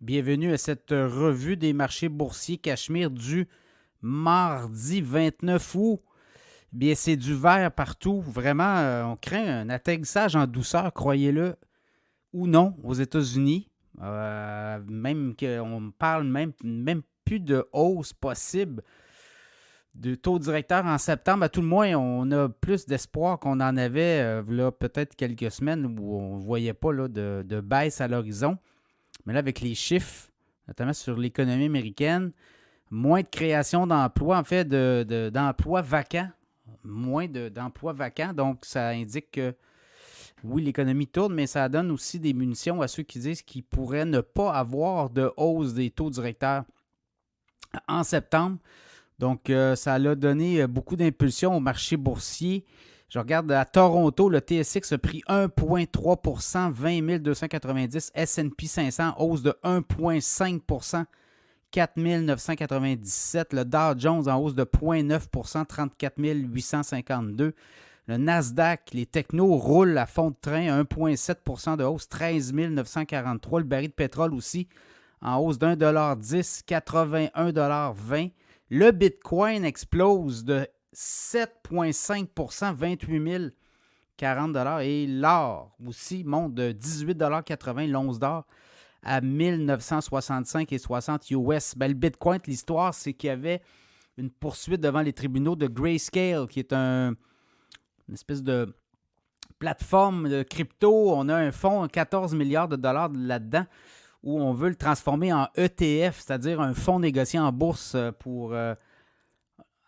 Bienvenue à cette revue des marchés boursiers Cachemire du mardi 29 août. Bien, c'est du vert partout. Vraiment, on craint un atterrissage en douceur, croyez-le ou non, aux États-Unis. Même qu'on parle même plus de hausse possible de taux directeur en septembre. À tout le moins, on a plus d'espoir qu'on en avait là, peut-être quelques semaines où on ne voyait pas là, de baisse à l'horizon. Mais là, avec les chiffres, notamment sur l'économie américaine, moins de création d'emplois, en fait, d'emplois vacants. D'emplois vacants. Donc, ça indique que, oui, l'économie tourne, mais ça donne aussi des munitions à ceux qui disent qu'ils pourraient ne pas avoir de hausse des taux directeurs en septembre. Donc, ça a donné beaucoup d'impulsion au marché boursier. Je regarde à Toronto, le TSX a pris 1,3 20 290. S&P 500, hausse de 1,5 4 997. Le Dow Jones en hausse de 0,9 34 852. Le Nasdaq, les technos roulent à fond de train, 1,7 de hausse, 13 943. Le baril de pétrole aussi en hausse d'1,10 81,20 Le Bitcoin explose de 7,5 28 040 et l'or aussi monte de 18,80 l'once d'or à 1965,60 US. Ben, le Bitcoin, l'histoire, c'est qu'il y avait une poursuite devant les tribunaux de Grayscale, qui est une espèce de plateforme de crypto. On a un fonds, 14 milliards de dollars là-dedans, où on veut le transformer en ETF, c'est-à-dire un fonds négocié en bourse pour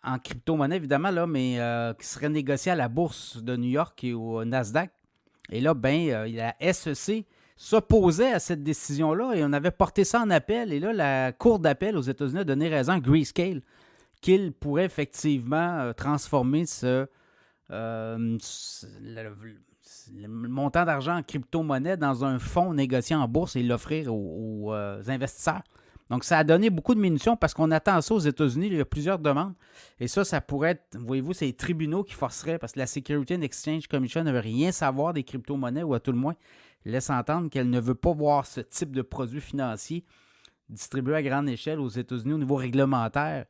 en crypto-monnaie, évidemment, là, mais qui serait négocié à la bourse de New York et au Nasdaq. Et là, la SEC s'opposait à cette décision-là et on avait porté ça en appel. Et là, la Cour d'appel aux États-Unis a donné raison à Grayscale qu'il pourrait effectivement transformer le montant d'argent en crypto-monnaie dans un fonds négocié en bourse et l'offrir aux investisseurs. Donc, ça a donné beaucoup de munitions parce qu'on attend ça aux États-Unis. Il y a plusieurs demandes. Et ça pourrait être, voyez-vous, c'est les tribunaux qui forceraient, parce que la Securities and Exchange Commission ne veut rien savoir des crypto-monnaies, ou à tout le moins laisse entendre qu'elle ne veut pas voir ce type de produits financiers distribués à grande échelle aux États-Unis au niveau réglementaire.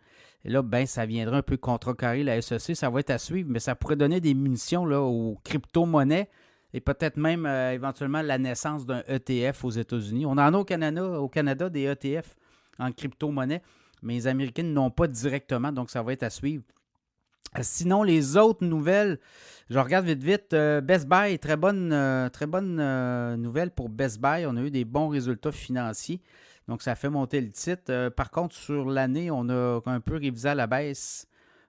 Et là, ça viendra un peu contrecarrer la SEC. Ça va être à suivre, mais ça pourrait donner des munitions là, aux crypto-monnaies et peut-être même éventuellement la naissance d'un ETF aux États-Unis. On en a au Canada des ETF en crypto-monnaie, mais les Américains n'ont pas directement, donc ça va être à suivre. Sinon, les autres nouvelles, je regarde vite. Best Buy, très bonne nouvelle pour Best Buy. On a eu des bons résultats financiers, donc ça a fait monter le titre. Par contre, sur l'année, on a un peu révisé à la baisse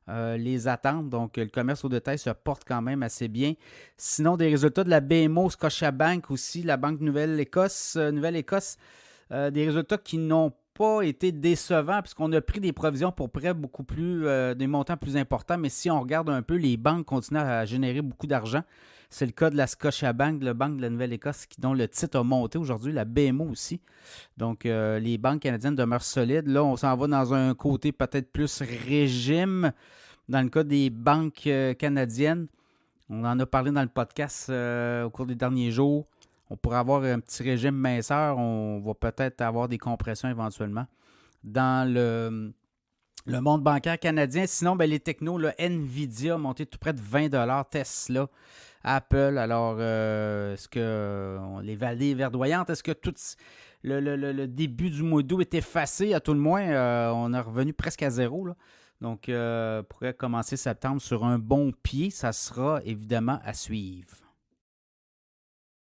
les attentes. Donc, le commerce au détail se porte quand même assez bien. Sinon, des résultats de la BMO, Scotiabank aussi, la Banque Nouvelle-Écosse, des résultats qui n'ont pas été décevants puisqu'on a pris des provisions pour prêts beaucoup plus, des montants plus importants. Mais si on regarde un peu, les banques continuent à générer beaucoup d'argent. C'est le cas de la Scotiabank, la Banque de la Nouvelle-Écosse, dont le titre a monté aujourd'hui, la BMO aussi. Donc, les banques canadiennes demeurent solides. Là, on s'en va dans un côté peut-être plus régime dans le cas des banques canadiennes. On en a parlé dans le podcast au cours des derniers jours. On pourrait avoir un petit régime minceur. On va peut-être avoir des compressions éventuellement dans le monde bancaire canadien. Sinon, les technos, Nvidia a monté tout près de 20 $ Tesla, Apple. Alors, est-ce que les vallées verdoyantes, est-ce que tout le début du mois d'août est effacé? À tout le moins, on est revenu presque à zéro, là. Donc, on pourrait commencer septembre sur un bon pied. Ça sera évidemment à suivre.